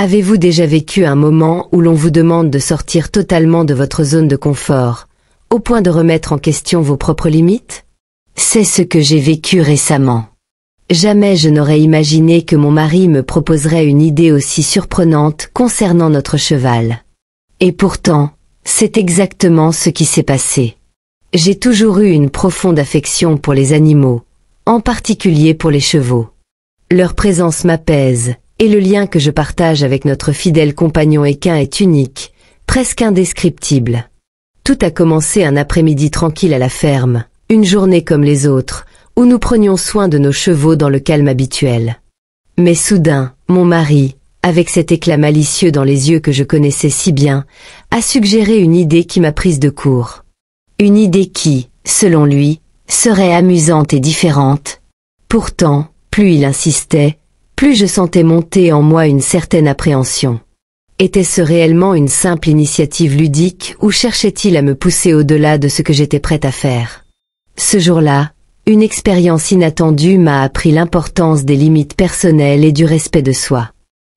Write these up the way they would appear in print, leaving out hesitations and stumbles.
Avez-vous déjà vécu un moment où l'on vous demande de sortir totalement de votre zone de confort, au point de remettre en question vos propres limites? C'est ce que j'ai vécu récemment. Jamais je n'aurais imaginé que mon mari me proposerait une idée aussi surprenante concernant notre cheval. Et pourtant, c'est exactement ce qui s'est passé. J'ai toujours eu une profonde affection pour les animaux, en particulier pour les chevaux. Leur présence m'apaise, et le lien que je partage avec notre fidèle compagnon équin est unique, presque indescriptible. Tout a commencé un après-midi tranquille à la ferme, une journée comme les autres, où nous prenions soin de nos chevaux dans le calme habituel. Mais soudain, mon mari, avec cet éclat malicieux dans les yeux que je connaissais si bien, a suggéré une idée qui m'a prise de court. Une idée qui, selon lui, serait amusante et différente. Pourtant, plus il insistait, plus je sentais monter en moi une certaine appréhension. Était-ce réellement une simple initiative ludique ou cherchait-il à me pousser au-delà de ce que j'étais prête à faire? Ce jour-là, une expérience inattendue m'a appris l'importance des limites personnelles et du respect de soi.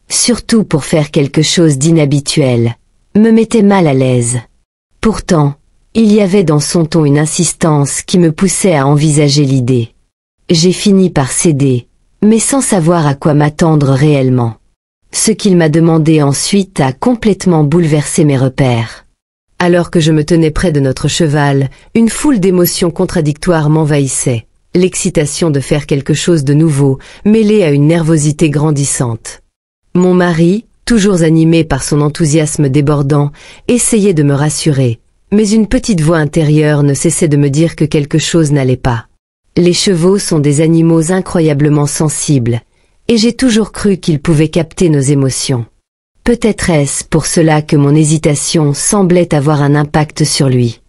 Surtout pour faire quelque chose d'inhabituel, me mettait mal à l'aise. Pourtant, il y avait dans son ton une insistance qui me poussait à envisager l'idée. J'ai fini par céder, mais sans savoir à quoi m'attendre réellement. Ce qu'il m'a demandé ensuite a complètement bouleversé mes repères. Alors que je me tenais près de notre cheval, une foule d'émotions contradictoires m'envahissait. L'excitation de faire quelque chose de nouveau, mêlée à une nervosité grandissante. Mon mari, toujours animé par son enthousiasme débordant, essayait de me rassurer, mais une petite voix intérieure ne cessait de me dire que quelque chose n'allait pas. Les chevaux sont des animaux incroyablement sensibles, et j'ai toujours cru qu'ils pouvaient capter nos émotions. Peut-être est-ce pour cela que mon hésitation semblait avoir un impact sur lui.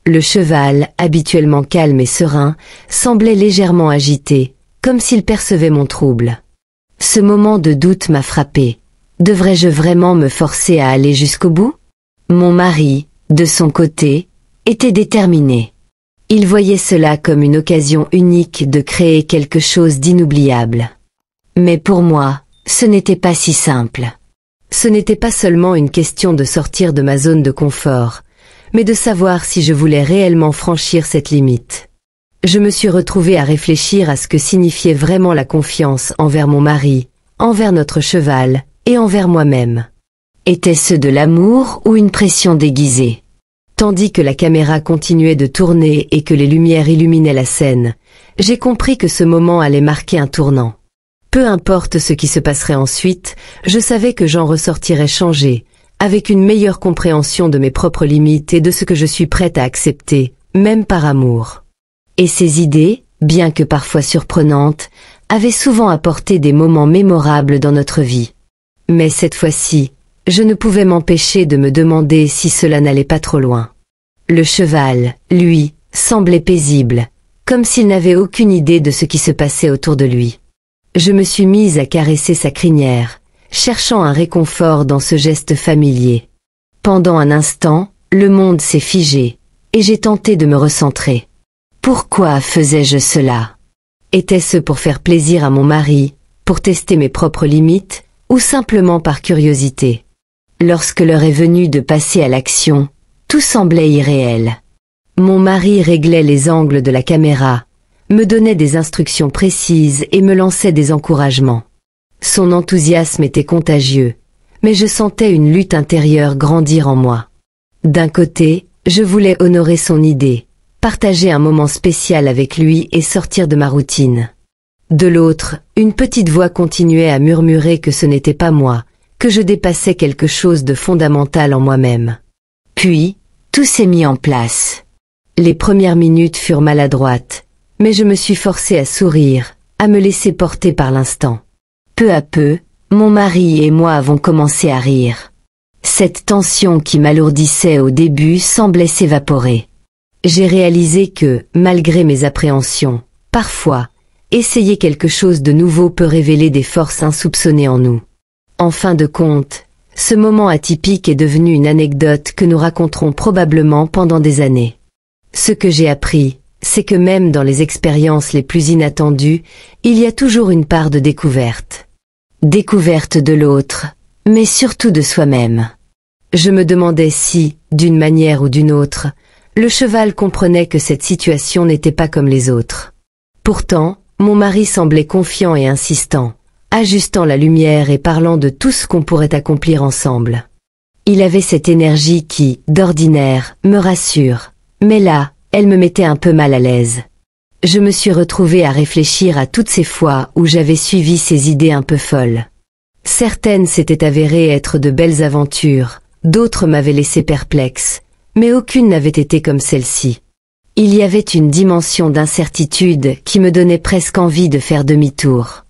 Le cheval, habituellement calme et serein, semblait légèrement agité, comme s'il percevait mon trouble. Ce moment de doute m'a frappé. Devrais-je vraiment me forcer à aller jusqu'au bout? Mon mari, de son côté, était déterminé. Il voyait cela comme une occasion unique de créer quelque chose d'inoubliable. Mais pour moi, ce n'était pas si simple. Ce n'était pas seulement une question de sortir de ma zone de confort, mais de savoir si je voulais réellement franchir cette limite. Je me suis retrouvée à réfléchir à ce que signifiait vraiment la confiance envers mon mari, envers notre cheval et envers moi-même. Était-ce de l'amour ou une pression déguisée? Tandis que la caméra continuait de tourner et que les lumières illuminaient la scène, j'ai compris que ce moment allait marquer un tournant. Peu importe ce qui se passerait ensuite, je savais que j'en ressortirais changé, avec une meilleure compréhension de mes propres limites et de ce que je suis prête à accepter, même par amour. Et ces idées, bien que parfois surprenantes, avaient souvent apporté des moments mémorables dans notre vie. Mais cette fois-ci, je ne pouvais m'empêcher de me demander si cela n'allait pas trop loin. Le cheval, lui, semblait paisible, comme s'il n'avait aucune idée de ce qui se passait autour de lui. Je me suis mise à caresser sa crinière, cherchant un réconfort dans ce geste familier. Pendant un instant, le monde s'est figé, et j'ai tenté de me recentrer. Pourquoi faisais-je cela? Était-ce pour faire plaisir à mon mari, pour tester mes propres limites, ou simplement par curiosité? Lorsque l'heure est venue de passer à l'action, tout semblait irréel. Mon mari réglait les angles de la caméra, me donnait des instructions précises et me lançait des encouragements. Son enthousiasme était contagieux, mais je sentais une lutte intérieure grandir en moi. D'un côté, je voulais honorer son idée, partager un moment spécial avec lui et sortir de ma routine. De l'autre, une petite voix continuait à murmurer que ce n'était pas moi, que je dépassais quelque chose de fondamental en moi-même. Puis, tout s'est mis en place. Les premières minutes furent maladroites, mais je me suis forcée à sourire, à me laisser porter par l'instant. Peu à peu, mon mari et moi avons commencé à rire. Cette tension qui m'alourdissait au début semblait s'évaporer. J'ai réalisé que, malgré mes appréhensions, parfois, essayer quelque chose de nouveau peut révéler des forces insoupçonnées en nous. En fin de compte, ce moment atypique est devenu une anecdote que nous raconterons probablement pendant des années. Ce que j'ai appris, c'est que même dans les expériences les plus inattendues, il y a toujours une part de découverte. Découverte de l'autre, mais surtout de soi-même. Je me demandais si, d'une manière ou d'une autre, le cheval comprenait que cette situation n'était pas comme les autres. Pourtant, mon mari semblait confiant et insistant, ajustant la lumière et parlant de tout ce qu'on pourrait accomplir ensemble. Il avait cette énergie qui, d'ordinaire, me rassure, mais là, elle me mettait un peu mal à l'aise. Je me suis retrouvée à réfléchir à toutes ces fois où j'avais suivi ces idées un peu folles. Certaines s'étaient avérées être de belles aventures, d'autres m'avaient laissé perplexe, mais aucune n'avait été comme celle-ci. Il y avait une dimension d'incertitude qui me donnait presque envie de faire demi-tour.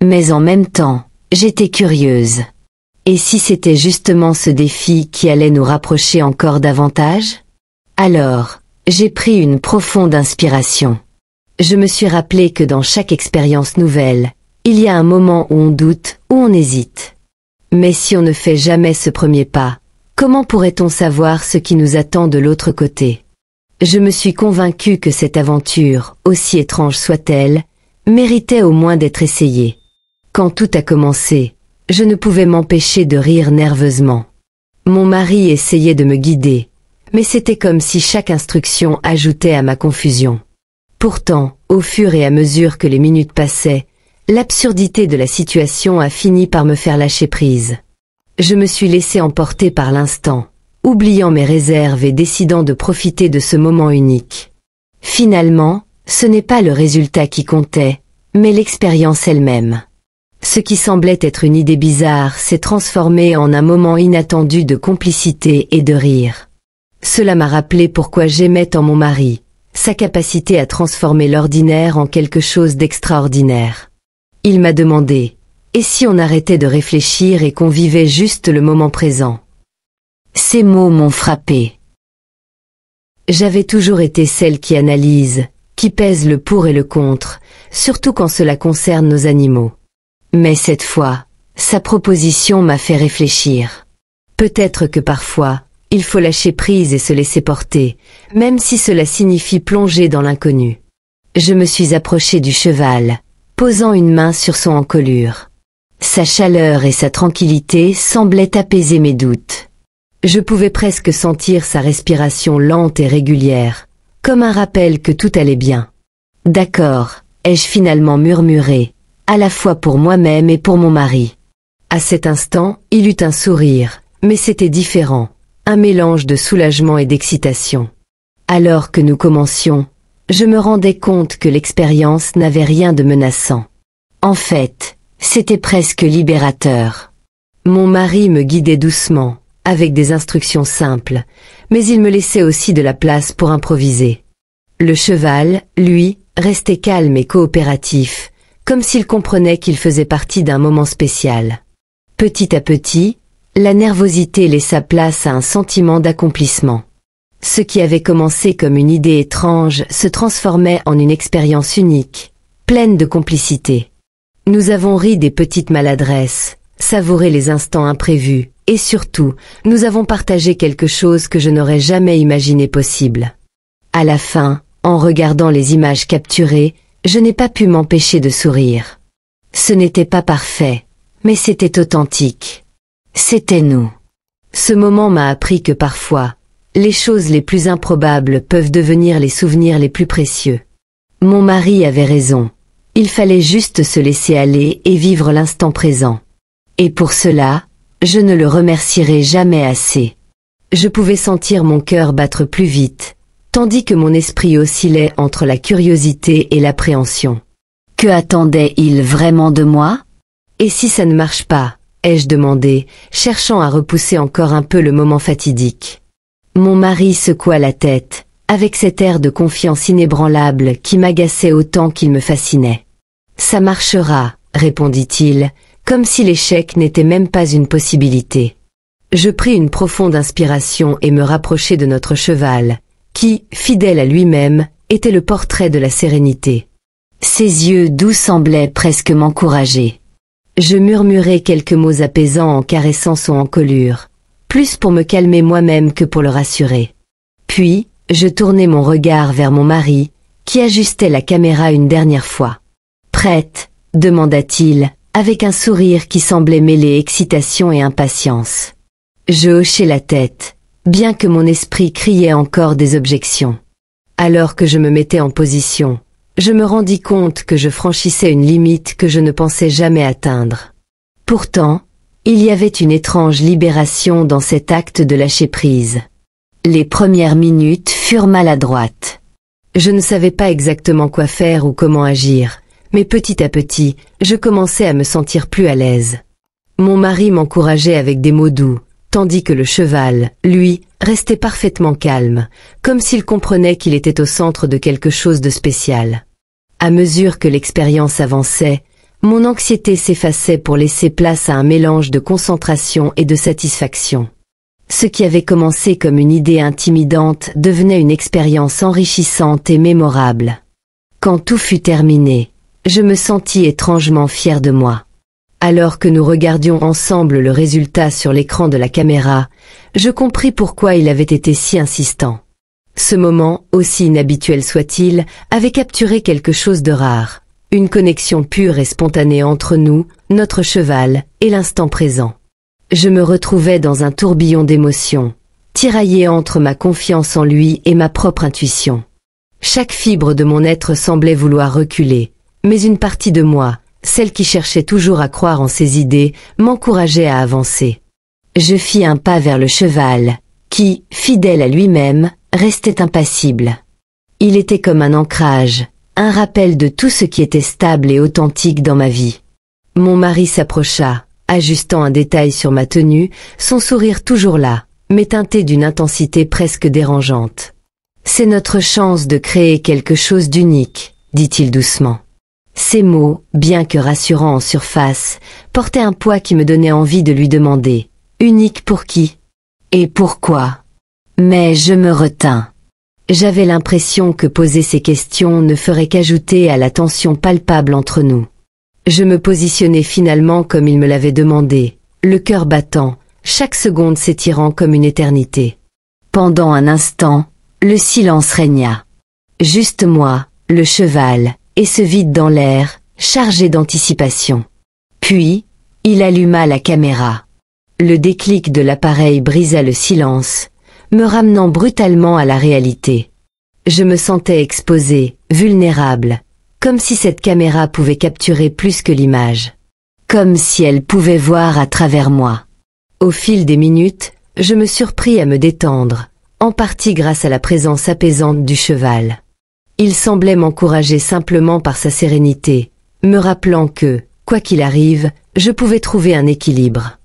Mais en même temps, j'étais curieuse. Et si c'était justement ce défi qui allait nous rapprocher encore davantage? Alors, j'ai pris une profonde inspiration. Je me suis rappelé que dans chaque expérience nouvelle, il y a un moment où on doute, où on hésite. Mais si on ne fait jamais ce premier pas, comment pourrait-on savoir ce qui nous attend de l'autre côté? Je me suis convaincue que cette aventure, aussi étrange soit-elle, méritait au moins d'être essayée. Quand tout a commencé, je ne pouvais m'empêcher de rire nerveusement. Mon mari essayait de me guider, mais c'était comme si chaque instruction ajoutait à ma confusion. Pourtant, au fur et à mesure que les minutes passaient, l'absurdité de la situation a fini par me faire lâcher prise. Je me suis laissé emporter par l'instant, oubliant mes réserves et décidant de profiter de ce moment unique. Finalement, ce n'est pas le résultat qui comptait, mais l'expérience elle-même. Ce qui semblait être une idée bizarre s'est transformé en un moment inattendu de complicité et de rire. Cela m'a rappelé pourquoi j'aimais en mon mari, sa capacité à transformer l'ordinaire en quelque chose d'extraordinaire. Il m'a demandé, et si on arrêtait de réfléchir et qu'on vivait juste le moment présent? Ces mots m'ont frappé. J'avais toujours été celle qui analyse, qui pèse le pour et le contre, surtout quand cela concerne nos animaux. Mais cette fois, sa proposition m'a fait réfléchir. Peut-être que parfois, il faut lâcher prise et se laisser porter, même si cela signifie plonger dans l'inconnu. Je me suis approchée du cheval, posant une main sur son encolure. Sa chaleur et sa tranquillité semblaient apaiser mes doutes. Je pouvais presque sentir sa respiration lente et régulière, comme un rappel que tout allait bien. D'accord, ai-je finalement murmuré, à la fois pour moi-même et pour mon mari. À cet instant, il eut un sourire, mais c'était différent, un mélange de soulagement et d'excitation. Alors que nous commencions, je me rendais compte que l'expérience n'avait rien de menaçant. En fait, c'était presque libérateur. Mon mari me guidait doucement, avec des instructions simples, mais il me laissait aussi de la place pour improviser. Le cheval, lui, restait calme et coopératif, comme s'il comprenait qu'il faisait partie d'un moment spécial. Petit à petit, la nervosité laissa place à un sentiment d'accomplissement. Ce qui avait commencé comme une idée étrange se transformait en une expérience unique, pleine de complicité. Nous avons ri des petites maladresses, savouré les instants imprévus, et surtout, nous avons partagé quelque chose que je n'aurais jamais imaginé possible. À la fin, en regardant les images capturées, je n'ai pas pu m'empêcher de sourire. Ce n'était pas parfait, mais c'était authentique. C'était nous. Ce moment m'a appris que parfois, les choses les plus improbables peuvent devenir les souvenirs les plus précieux. Mon mari avait raison. Il fallait juste se laisser aller et vivre l'instant présent. Et pour cela, je ne le remercierai jamais assez. Je pouvais sentir mon cœur battre plus vite, tandis que mon esprit oscillait entre la curiosité et l'appréhension. Que attendait-il vraiment de moi? Et si ça ne marche pas, ai-je demandé, cherchant à repousser encore un peu le moment fatidique. Mon mari secoua la tête, avec cet air de confiance inébranlable qui m'agaçait autant qu'il me fascinait. Ça marchera, répondit-il, comme si l'échec n'était même pas une possibilité. Je pris une profonde inspiration et me rapprochai de notre cheval, qui, fidèle à lui-même, était le portrait de la sérénité. Ses yeux doux semblaient presque m'encourager. Je murmurai quelques mots apaisants en caressant son encolure, plus pour me calmer moi-même que pour le rassurer. Puis, je tournai mon regard vers mon mari, qui ajustait la caméra une dernière fois. « Prête ?» demanda-t-il, avec un sourire qui semblait mêler excitation et impatience. Je hochai la tête, bien que mon esprit criait encore des objections. Alors que je me mettais en position, je me rendis compte que je franchissais une limite que je ne pensais jamais atteindre. Pourtant, il y avait une étrange libération dans cet acte de lâcher prise. Les premières minutes furent maladroites. Je ne savais pas exactement quoi faire ou comment agir, mais petit à petit, je commençais à me sentir plus à l'aise. Mon mari m'encourageait avec des mots doux, tandis que le cheval, lui, restait parfaitement calme, comme s'il comprenait qu'il était au centre de quelque chose de spécial. À mesure que l'expérience avançait, mon anxiété s'effaçait pour laisser place à un mélange de concentration et de satisfaction. Ce qui avait commencé comme une idée intimidante devenait une expérience enrichissante et mémorable. Quand tout fut terminé, je me sentis étrangement fier de moi. Alors que nous regardions ensemble le résultat sur l'écran de la caméra, je compris pourquoi il avait été si insistant. Ce moment, aussi inhabituel soit-il, avait capturé quelque chose de rare, une connexion pure et spontanée entre nous, notre cheval, et l'instant présent. Je me retrouvais dans un tourbillon d'émotions, tiraillé entre ma confiance en lui et ma propre intuition. Chaque fibre de mon être semblait vouloir reculer, mais une partie de moi, celle qui cherchait toujours à croire en ses idées, m'encourageait à avancer. Je fis un pas vers le cheval, qui, fidèle à lui-même, restait impassible. Il était comme un ancrage, un rappel de tout ce qui était stable et authentique dans ma vie. Mon mari s'approcha, ajustant un détail sur ma tenue, son sourire toujours là, mais teinté d'une intensité presque dérangeante. « C'est notre chance de créer quelque chose d'unique », dit-il doucement. Ces mots, bien que rassurants en surface, portaient un poids qui me donnait envie de lui demander « Unique pour qui ? Et pourquoi ?» Mais je me retins. J'avais l'impression que poser ces questions ne ferait qu'ajouter à la tension palpable entre nous. Je me positionnai finalement comme il me l'avait demandé, le cœur battant, chaque seconde s'étirant comme une éternité. Pendant un instant, le silence régna. Juste moi, le cheval, et ce vide dans l'air, chargé d'anticipation. Puis, il alluma la caméra. Le déclic de l'appareil brisa le silence, me ramenant brutalement à la réalité. Je me sentais exposé, vulnérable, comme si cette caméra pouvait capturer plus que l'image. Comme si elle pouvait voir à travers moi. Au fil des minutes, je me surpris à me détendre, en partie grâce à la présence apaisante du cheval. Il semblait m'encourager simplement par sa sérénité, me rappelant que, quoi qu'il arrive, je pouvais trouver un équilibre.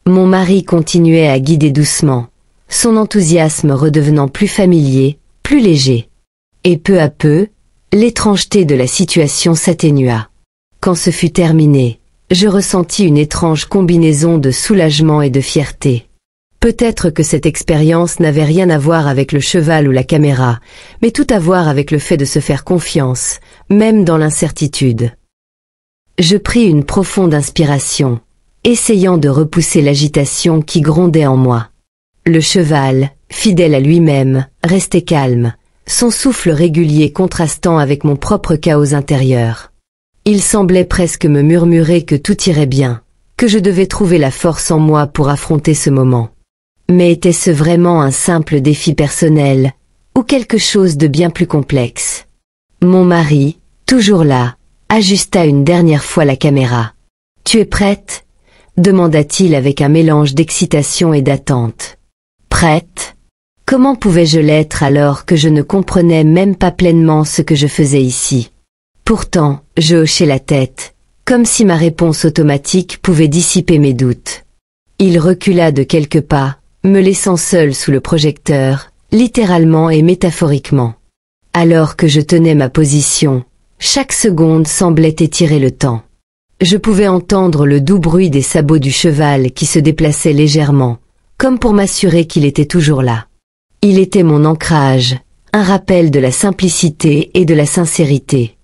Mon mari continuait à guider doucement, son enthousiasme redevenant plus familier, plus léger. Et peu à peu, l'étrangeté de la situation s'atténua. Quand ce fut terminé, je ressentis une étrange combinaison de soulagement et de fierté. Peut-être que cette expérience n'avait rien à voir avec le cheval ou la caméra, mais tout à voir avec le fait de se faire confiance, même dans l'incertitude. Je pris une profonde inspiration, essayant de repousser l'agitation qui grondait en moi. Le cheval, fidèle à lui-même, restait calme, son souffle régulier contrastant avec mon propre chaos intérieur. Il semblait presque me murmurer que tout irait bien, que je devais trouver la force en moi pour affronter ce moment. Mais était-ce vraiment un simple défi personnel, ou quelque chose de bien plus complexe? Mon mari, toujours là, ajusta une dernière fois la caméra. « Tu es prête ?» demanda-t-il avec un mélange d'excitation et d'attente. « Prête ? Comment pouvais-je l'être alors que je ne comprenais même pas pleinement ce que je faisais ici? Pourtant, je hochai la tête, comme si ma réponse automatique pouvait dissiper mes doutes. Il recula de quelques pas, me laissant seul sous le projecteur, littéralement et métaphoriquement. Alors que je tenais ma position, chaque seconde semblait étirer le temps. Je pouvais entendre le doux bruit des sabots du cheval qui se déplaçaient légèrement, comme pour m'assurer qu'il était toujours là. Il était mon ancrage, un rappel de la simplicité et de la sincérité.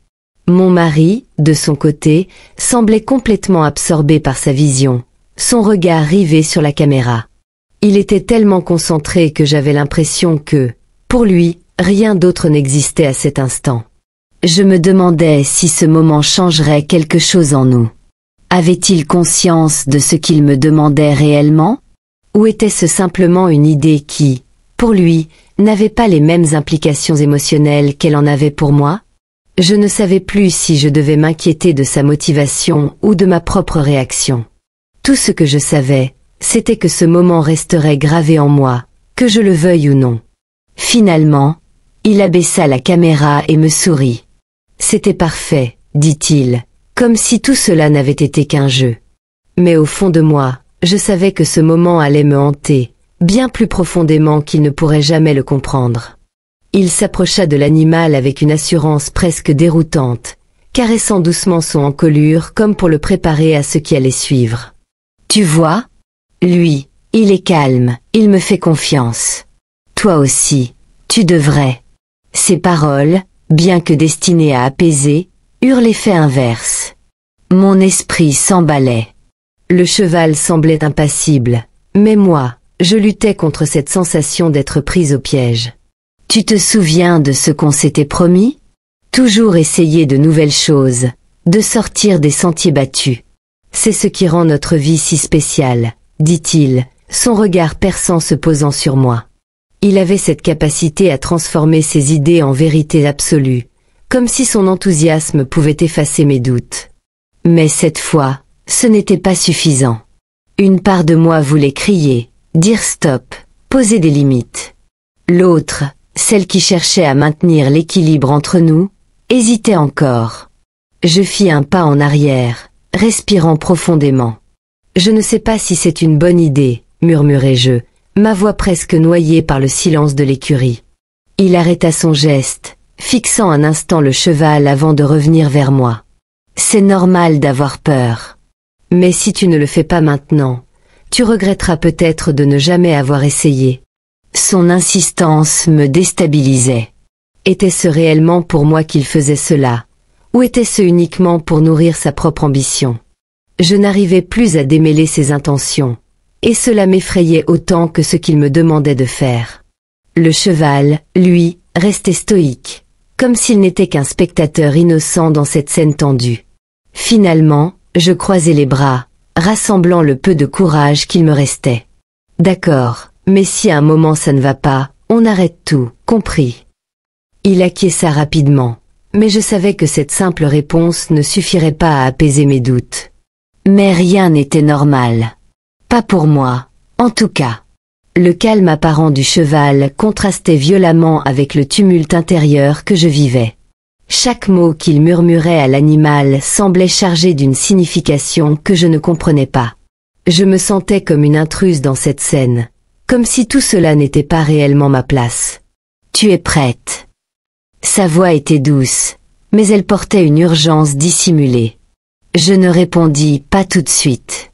Mon mari, de son côté, semblait complètement absorbé par sa vision, son regard rivé sur la caméra. Il était tellement concentré que j'avais l'impression que, pour lui, rien d'autre n'existait à cet instant. Je me demandais si ce moment changerait quelque chose en nous. Avait-il conscience de ce qu'il me demandait réellement? Ou était-ce simplement une idée qui, pour lui, n'avait pas les mêmes implications émotionnelles qu'elle en avait pour moi? Je ne savais plus si je devais m'inquiéter de sa motivation ou de ma propre réaction. Tout ce que je savais, c'était que ce moment resterait gravé en moi, que je le veuille ou non. Finalement, il abaissa la caméra et me sourit. C'était parfait, dit-il, comme si tout cela n'avait été qu'un jeu. Mais au fond de moi, je savais que ce moment allait me hanter, bien plus profondément qu'il ne pourrait jamais le comprendre. Il s'approcha de l'animal avec une assurance presque déroutante, caressant doucement son encolure comme pour le préparer à ce qui allait suivre. Tu vois? Lui, il est calme, il me fait confiance. Toi aussi, tu devrais. Ces paroles, bien que destinées à apaiser, eurent l'effet inverse. Mon esprit s'emballait. Le cheval semblait impassible, mais moi, je luttais contre cette sensation d'être prise au piège. Tu te souviens de ce qu'on s'était promis? Toujours essayer de nouvelles choses, de sortir des sentiers battus. C'est ce qui rend notre vie si spéciale, dit-il, son regard perçant se posant sur moi. Il avait cette capacité à transformer ses idées en vérité absolue, comme si son enthousiasme pouvait effacer mes doutes. Mais cette fois, ce n'était pas suffisant. Une part de moi voulait crier, dire stop, poser des limites. L'autre, celle qui cherchait à maintenir l'équilibre entre nous, hésitait encore. Je fis un pas en arrière, respirant profondément. Je ne sais pas si c'est une bonne idée, murmurai-je, ma voix presque noyée par le silence de l'écurie. Il arrêta son geste, fixant un instant le cheval avant de revenir vers moi. C'est normal d'avoir peur. Mais si tu ne le fais pas maintenant, tu regretteras peut-être de ne jamais avoir essayé. Son insistance me déstabilisait. Était-ce réellement pour moi qu'il faisait cela, ou était-ce uniquement pour nourrir sa propre ambition? Je n'arrivais plus à démêler ses intentions, et cela m'effrayait autant que ce qu'il me demandait de faire. Le cheval, lui, restait stoïque, comme s'il n'était qu'un spectateur innocent dans cette scène tendue. Finalement, je croisai les bras, rassemblant le peu de courage qu'il me restait. D'accord. Mais si à un moment ça ne va pas, on arrête tout, compris. Il acquiesça rapidement, mais je savais que cette simple réponse ne suffirait pas à apaiser mes doutes. Mais rien n'était normal. Pas pour moi, en tout cas. Le calme apparent du cheval contrastait violemment avec le tumulte intérieur que je vivais. Chaque mot qu'il murmurait à l'animal semblait chargé d'une signification que je ne comprenais pas. Je me sentais comme une intruse dans cette scène. Comme si tout cela n'était pas réellement ma place. Tu es prête. Sa voix était douce, mais elle portait une urgence dissimulée. Je ne répondis pas tout de suite.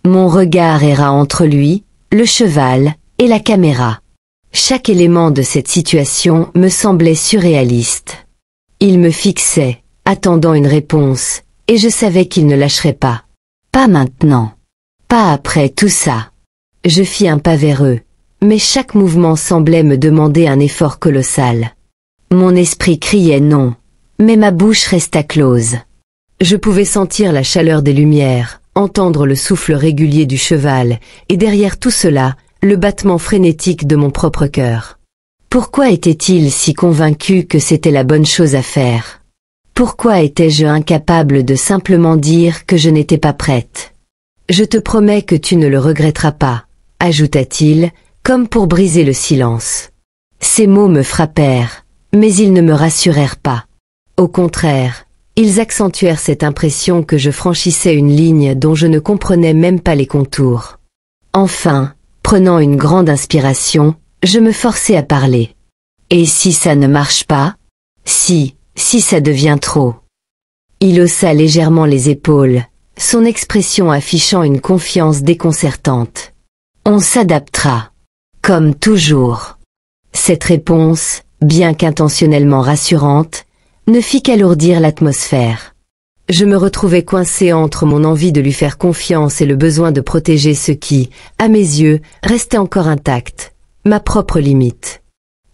Mon regard erra entre lui, le cheval, et la caméra. Chaque élément de cette situation me semblait surréaliste. Il me fixait, attendant une réponse, et je savais qu'il ne lâcherait pas. Pas maintenant. Pas après tout ça. Je fis un pas vers eux, mais chaque mouvement semblait me demander un effort colossal. Mon esprit criait non, mais ma bouche resta close. Je pouvais sentir la chaleur des lumières, entendre le souffle régulier du cheval, et derrière tout cela, le battement frénétique de mon propre cœur. Pourquoi était-il si convaincu que c'était la bonne chose à faire? Pourquoi étais-je incapable de simplement dire que je n'étais pas prête? Je te promets que tu ne le regretteras pas, ajouta-t-il, comme pour briser le silence. Ces mots me frappèrent, mais ils ne me rassurèrent pas. Au contraire, ils accentuèrent cette impression que je franchissais une ligne dont je ne comprenais même pas les contours. Enfin, prenant une grande inspiration, je me forçai à parler. Et si ça ne marche pas? Si ça devient trop. Il haussa légèrement les épaules, son expression affichant une confiance déconcertante. On s'adaptera. Comme toujours. Cette réponse, bien qu'intentionnellement rassurante, ne fit qu'alourdir l'atmosphère. Je me retrouvais coincé entre mon envie de lui faire confiance et le besoin de protéger ce qui, à mes yeux, restait encore intact, ma propre limite.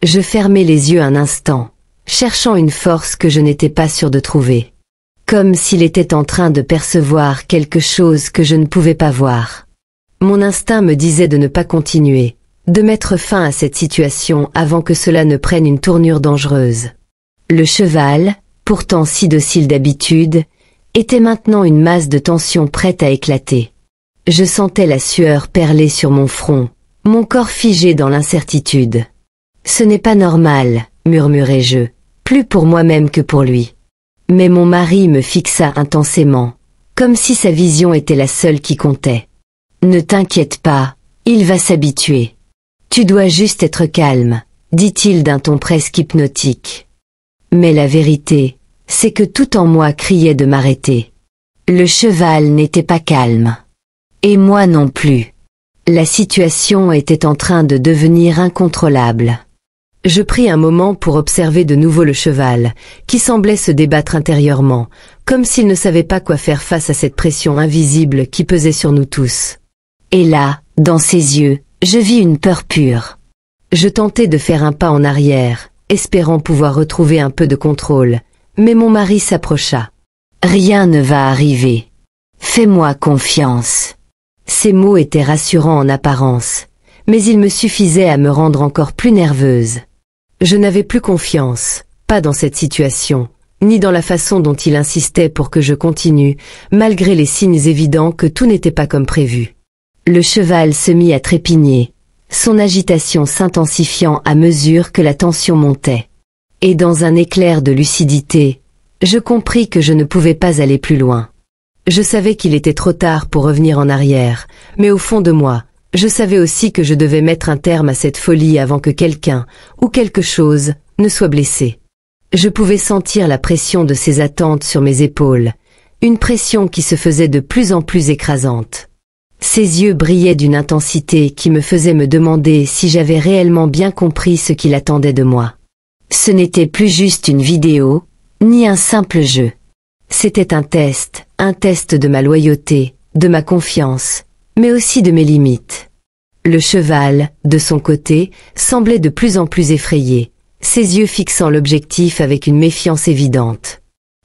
Je fermai les yeux un instant, cherchant une force que je n'étais pas sûr de trouver. comme s'il était en train de percevoir quelque chose que je ne pouvais pas voir. Mon instinct me disait de ne pas continuer, de mettre fin à cette situation avant que cela ne prenne une tournure dangereuse. Le cheval, pourtant si docile d'habitude, était maintenant une masse de tension prête à éclater. Je sentais la sueur perler sur mon front, mon corps figé dans l'incertitude. « Ce n'est pas normal », murmurai-je, plus pour moi-même que pour lui. Mais mon mari me fixa intensément, comme si sa vision était la seule qui comptait. « Ne t'inquiète pas, il va s'habituer. Tu dois juste être calme, dit-il d'un ton presque hypnotique. Mais la vérité, c'est que tout en moi criait de m'arrêter. Le cheval n'était pas calme. Et moi non plus. La situation était en train de devenir incontrôlable. Je pris un moment pour observer de nouveau le cheval, qui semblait se débattre intérieurement, comme s'il ne savait pas quoi faire face à cette pression invisible qui pesait sur nous tous. Et là, dans ses yeux, je vis une peur pure. Je tentai de faire un pas en arrière, espérant pouvoir retrouver un peu de contrôle, mais mon mari s'approcha. « Rien ne va arriver. Fais-moi confiance. » Ces mots étaient rassurants en apparence, mais ils me suffisaient à me rendre encore plus nerveuse. Je n'avais plus confiance, pas dans cette situation, ni dans la façon dont il insistait pour que je continue, malgré les signes évidents que tout n'était pas comme prévu. Le cheval se mit à trépigner, son agitation s'intensifiant à mesure que la tension montait. Et dans un éclair de lucidité, je compris que je ne pouvais pas aller plus loin. Je savais qu'il était trop tard pour revenir en arrière, mais au fond de moi, je savais aussi que je devais mettre un terme à cette folie avant que quelqu'un, ou quelque chose, ne soit blessé. Je pouvais sentir la pression de ses attentes sur mes épaules, une pression qui se faisait de plus en plus écrasante. Ses yeux brillaient d'une intensité qui me faisait me demander si j'avais réellement bien compris ce qu'il attendait de moi. Ce n'était plus juste une vidéo, ni un simple jeu. C'était un test de ma loyauté, de ma confiance, mais aussi de mes limites. Le cheval, de son côté, semblait de plus en plus effrayé, ses yeux fixant l'objectif avec une méfiance évidente.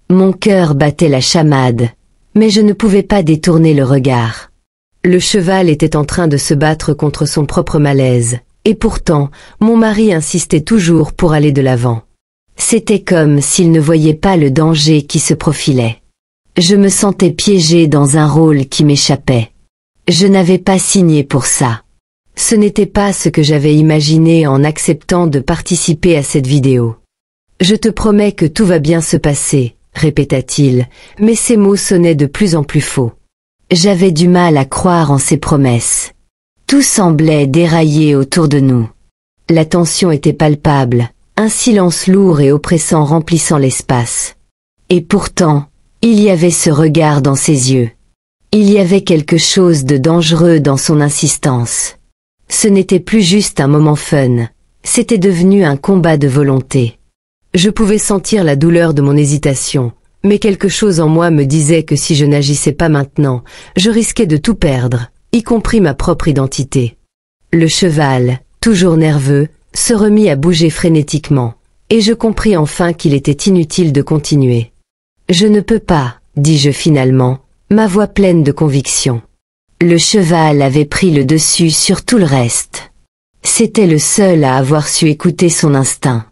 Mon cœur battait la chamade, mais je ne pouvais pas détourner le regard. Le cheval était en train de se battre contre son propre malaise, et pourtant, mon mari insistait toujours pour aller de l'avant. C'était comme s'il ne voyait pas le danger qui se profilait. Je me sentais piégée dans un rôle qui m'échappait. Je n'avais pas signé pour ça. Ce n'était pas ce que j'avais imaginé en acceptant de participer à cette vidéo. « Je te promets que tout va bien se passer », répéta-t-il, mais ses mots sonnaient de plus en plus faux. J'avais du mal à croire en ses promesses. Tout semblait dérailler autour de nous. La tension était palpable, un silence lourd et oppressant remplissant l'espace. Et pourtant, il y avait ce regard dans ses yeux. Il y avait quelque chose de dangereux dans son insistance. Ce n'était plus juste un moment fun, c'était devenu un combat de volonté. Je pouvais sentir la douleur de mon hésitation, mais quelque chose en moi me disait que si je n'agissais pas maintenant, je risquais de tout perdre, y compris ma propre identité. Le cheval, toujours nerveux, se remit à bouger frénétiquement, et je compris enfin qu'il était inutile de continuer. « Je ne peux pas », dis-je finalement, ma voix pleine de conviction. Le cheval avait pris le dessus sur tout le reste. C'était le seul à avoir su écouter son instinct.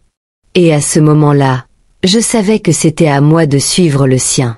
Et à ce moment-là, je savais que c'était à moi de suivre le sien.